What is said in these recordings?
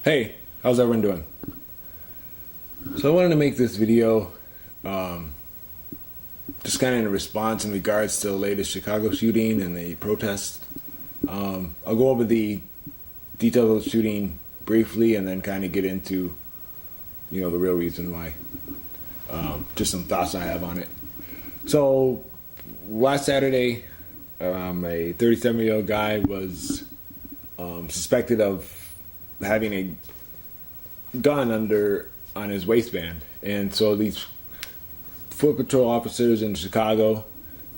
Hey, how's everyone doing? So I wanted to make this video just kind of in response in regards to the latest Chicago shooting and the protest. I'll go over the details of the shooting briefly and then kind of get into, the real reason why. Just some thoughts I have on it. So last Saturday, a 37-year-old guy was suspected of having a gun on his waistband, and so these foot patrol officers in Chicago.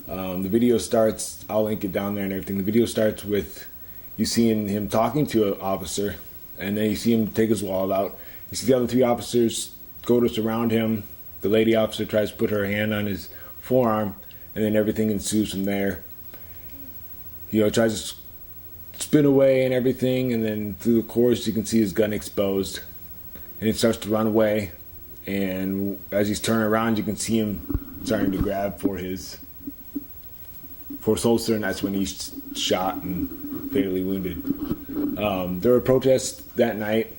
The video starts. I'll link it down there and everything. The video starts with you seeing him talking to an officer, and then you see him take his wallet out. You see the other three officers go to surround him. The lady officer tries to put her hand on his forearm, and then everything ensues from there. Tries to spin away and everything, and then through the course you can see his gun exposed, and he starts to run away. And as he's turning around, you can see him starting to grab for his holster, and that's when he's shot and fatally wounded. There were protests that night,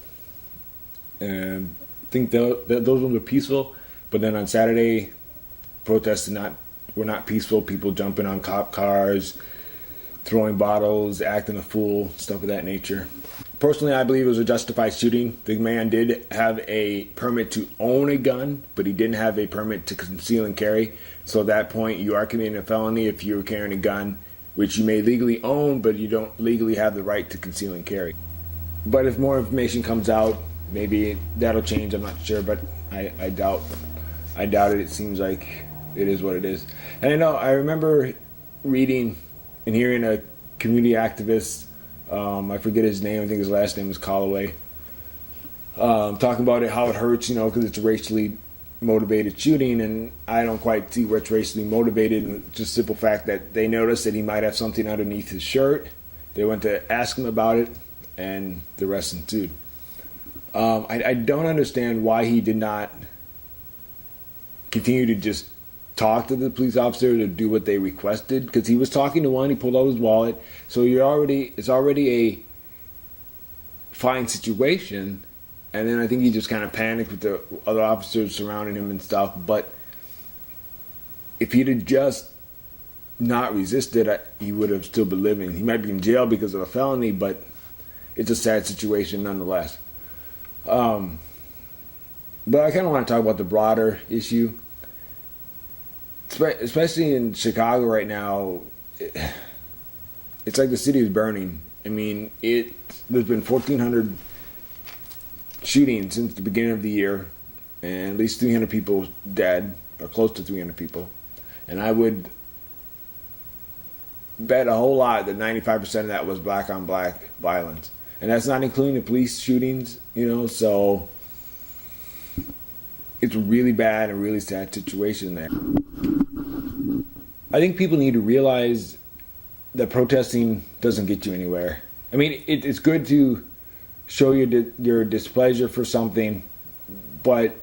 and I think those ones were peaceful. But then on Saturday, protests were not peaceful. People jumping on cop cars, throwing bottles, acting a fool, stuff of that nature. Personally, I believe it was a justified shooting. The man did have a permit to own a gun, but he didn't have a permit to conceal and carry. So at that point, you are committing a felony if you're carrying a gun, which you may legally own, but you don't legally have the right to conceal and carry. But if more information comes out, maybe that'll change. I'm not sure, but I doubt it. It seems like it is what it is. And I remember reading and hearing a community activist, I forget his name, I think his last name is Calloway, talking about it, how it hurts, because it's a racially motivated shooting, and I don't quite see where it's racially motivated. And just simple fact that they noticed that he might have something underneath his shirt. They went to ask him about it, and the rest ensued. I don't understand why he did not continue to just talk to the police officer to do what they requested, because he was talking to one. He pulled out his wallet, so it's already a fine situation. And then I think he just kind of panicked with the other officers surrounding him and stuff. But if he'd have just not resisted, he would have still been living. He might be in jail because of a felony, but it's a sad situation nonetheless. But I kind of want to talk about the broader issue. Especially in Chicago right now, it's like the city is burning. I mean, there's been 1,400 shootings since the beginning of the year, and at least 300 people dead, or close to 300 people. And I would bet a whole lot that 95% of that was black on black violence. And that's not including the police shootings, so it's a really bad and really sad situation there. I think people need to realize that protesting doesn't get you anywhere. I mean, it's good to show your displeasure for something, but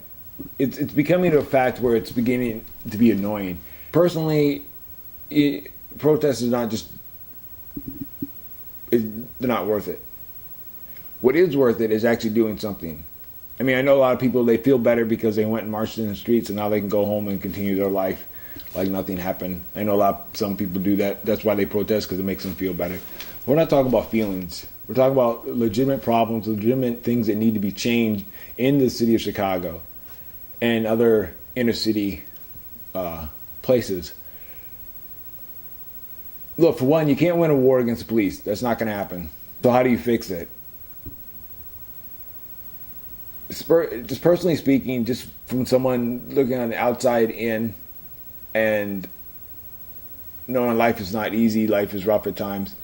it's becoming a fact where it's beginning to be annoying. Personally, protest is they're not worth it. What is worth it is actually doing something. I mean, I know a lot of people, they feel better because they went and marched in the streets, and now they can go home and continue their life like nothing happened. I know some people do that. That's why they protest, because it makes them feel better. We're not talking about feelings. We're talking about legitimate problems, legitimate things that need to be changed in the city of Chicago and other inner city places. Look, for one, you can't win a war against the police. That's not going to happen. So how do you fix it? Just personally speaking, just from someone looking on the outside in and knowing life is not easy, life is rough at times,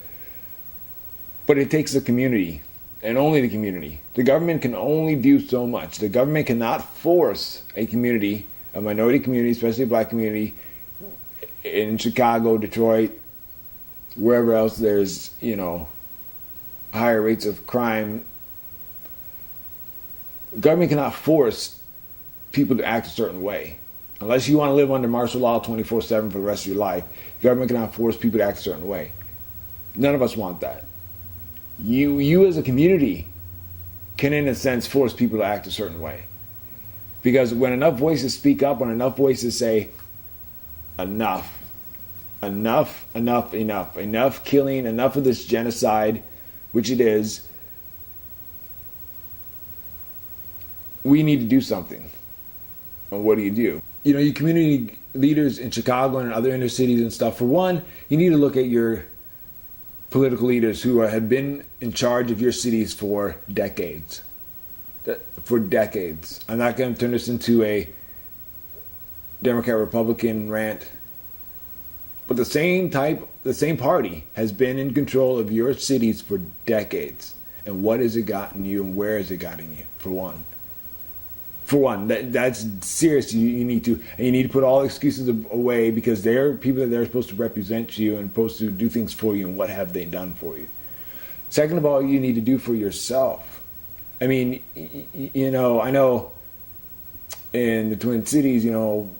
but it takes the community, and only the community. The government can only do so much. The government cannot force a community, a minority community, especially a black community, in Chicago, Detroit, wherever else there's, higher rates of crime. The government cannot force people to act a certain way. Unless you want to live under martial law 24/7 for the rest of your life, the government cannot force people to act a certain way. None of us want that. You as a community can, in a sense, force people to act a certain way. Because when enough voices speak up, when enough voices say, enough, enough, enough, enough, enough killing, enough of this genocide, which it is, we need to do something. And what do? You know, your community leaders in Chicago and other inner cities and stuff, for one, you need to look at your political leaders who have been in charge of your cities for decades. For decades. I'm not going to turn this into a Democrat-Republican rant, but the same party has been in control of your cities for decades. And what has it gotten you, and where has it gotten you? For one, that's serious. You need to, and you need to put all excuses away, because they're people that are supposed to represent you and supposed to do things for you. And what have they done for you? Second of all, you need to do for yourself. I mean, you know, I know in the Twin Cities, you know,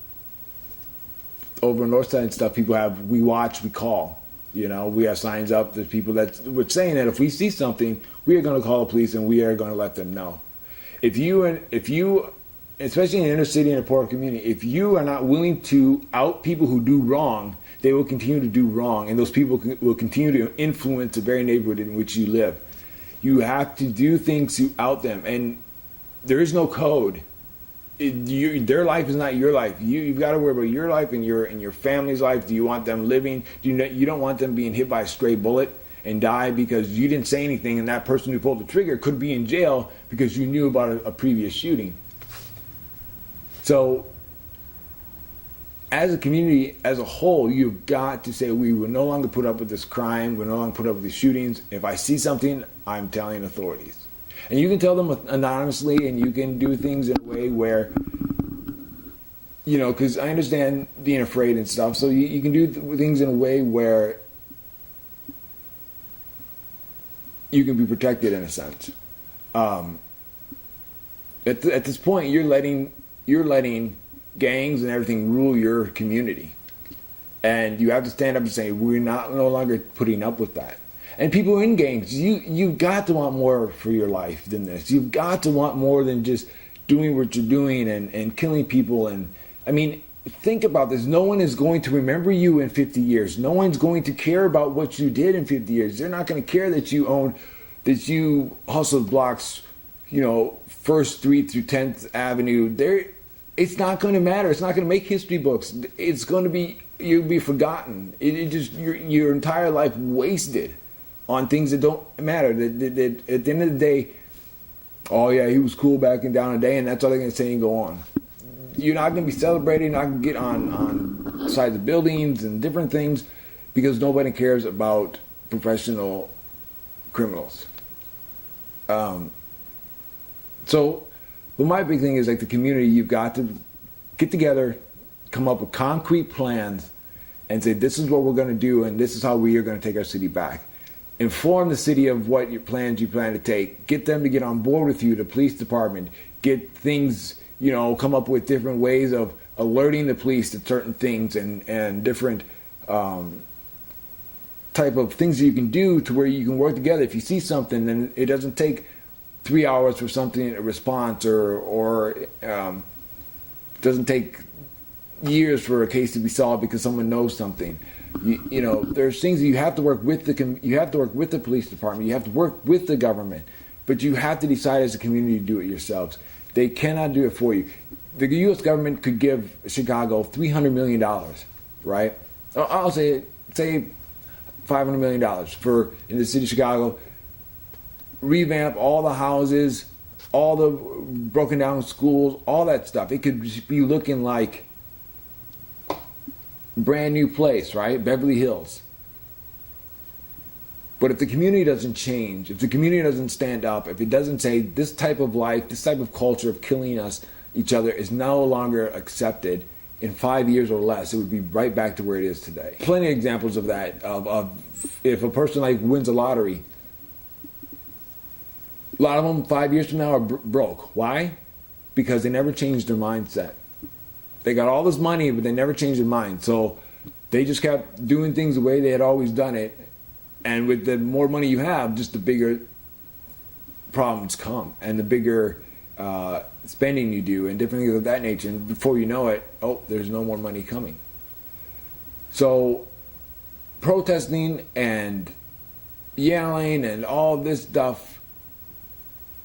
over on North Side and stuff, people have, we watch, we call. You know, we have signs up. There's people that we're saying that if we see something, we are going to call the police and we are going to let them know. If you, especially in the inner city and the poor community, if you are not willing to out people who do wrong, they will continue to do wrong, and those people will continue to influence the very neighborhood in which you live. You have to do things to out them, and there is no code. Their life is not your life. You've got to worry about your life and your family's life. Do you want them living? You don't want them being hit by a stray bullet and die because you didn't say anything, and that person who pulled the trigger could be in jail because you knew about a previous shooting. So, as a community, as a whole, you've got to say, we will no longer put up with this crime. We'll no longer put up with these shootings. If I see something, I'm telling authorities. And you can tell them anonymously, and you can do things in a way where, you know, because I understand being afraid and stuff, so you can do things in a way where you can be protected in a sense. At this point, you're letting gangs and everything rule your community, and you have to stand up and say, we're no longer putting up with that. And people in gangs, you've got to want more for your life than this. You've got to want more than just doing what you're doing and killing people. And I mean, think about this. No one is going to remember you in 50 years. No one's going to care about what you did in 50 years. They're not going to care that you hustled blocks, you know, 1st Street through 10th Avenue. It's not going to matter. It's not going to make history books. It's going to be, you'll be forgotten. It just, your entire life wasted on things that don't matter. That at the end of the day, oh yeah, he was cool back in down the day, and that's all they're going to say and go on. You're not going to be celebrated. You're not going to get on sides of buildings and different things, because nobody cares about professional criminals. So, but my big thing is, like, the community, you've got to get together, come up with concrete plans, and say, this is what we're going to do, and this is how we are going to take our city back. Inform the city of what you plan to take. Get them to get on board with you, the police department. Get things, you know, come up with different ways of alerting the police to certain things, and different type of things that you can do to where you can work together. If you see something, then it doesn't take 3 hours for something, a response, or doesn't take years for a case to be solved because someone knows something. You know, there's things that you have to work with the police department. You have to work with the government, but you have to decide as a community to do it yourselves. They cannot do it for you. The U.S. government could give Chicago $300 million, right? I'll say $500 million in the city of Chicago. Revamp all the houses, all the broken down schools, all that stuff. It could be looking like brand new place, right? Beverly Hills. But if the community doesn't change, if the community doesn't stand up, if it doesn't say this type of life, this type of culture of killing each other is no longer accepted, in 5 years or less, it would be right back to where it is today. Plenty of examples of that, of if a person like wins a lottery, a lot of them 5 years from now are broke. Why? Because they never changed their mindset. They got all this money, but they never changed their mind. So they just kept doing things the way they had always done it. And with the more money you have, just the bigger problems come and the bigger spending you do and different things of that nature. And before you know it, oh, there's no more money coming. So protesting and yelling and all this stuff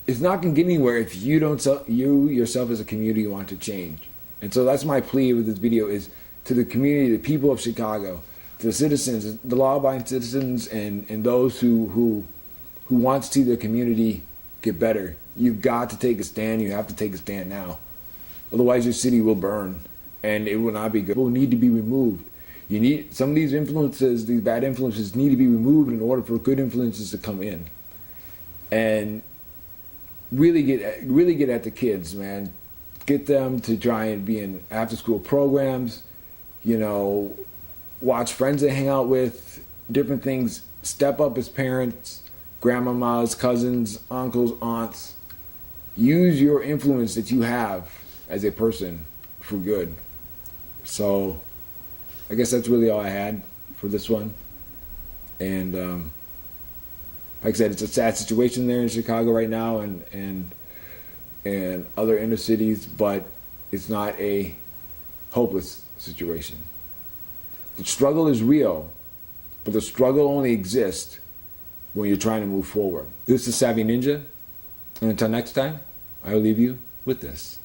is not going to get anywhere if you don't, you yourself as a community want to change. And so that's my plea with this video, is to the community, the people of Chicago, to the citizens, the law-abiding citizens, and those who want to see their community get better. You've got to take a stand. You have to take a stand now. Otherwise, your city will burn, and it will not be good. It will need to be removed. You need some of these influences, these bad influences, need to be removed in order for good influences to come in. And really get at the kids, man. Get them to try and be in after-school programs. You know, watch friends they hang out with, different things. Step up as parents, grandmamas, cousins, uncles, aunts. Use your influence that you have as a person for good. So I guess that's really all I had for this one. And like I said, it's a sad situation there in Chicago right now and other inner cities, but it's not a hopeless situation. The struggle is real, but the struggle only exists when you're trying to move forward. This is Savvy Ninja, and until next time, I will leave you with this.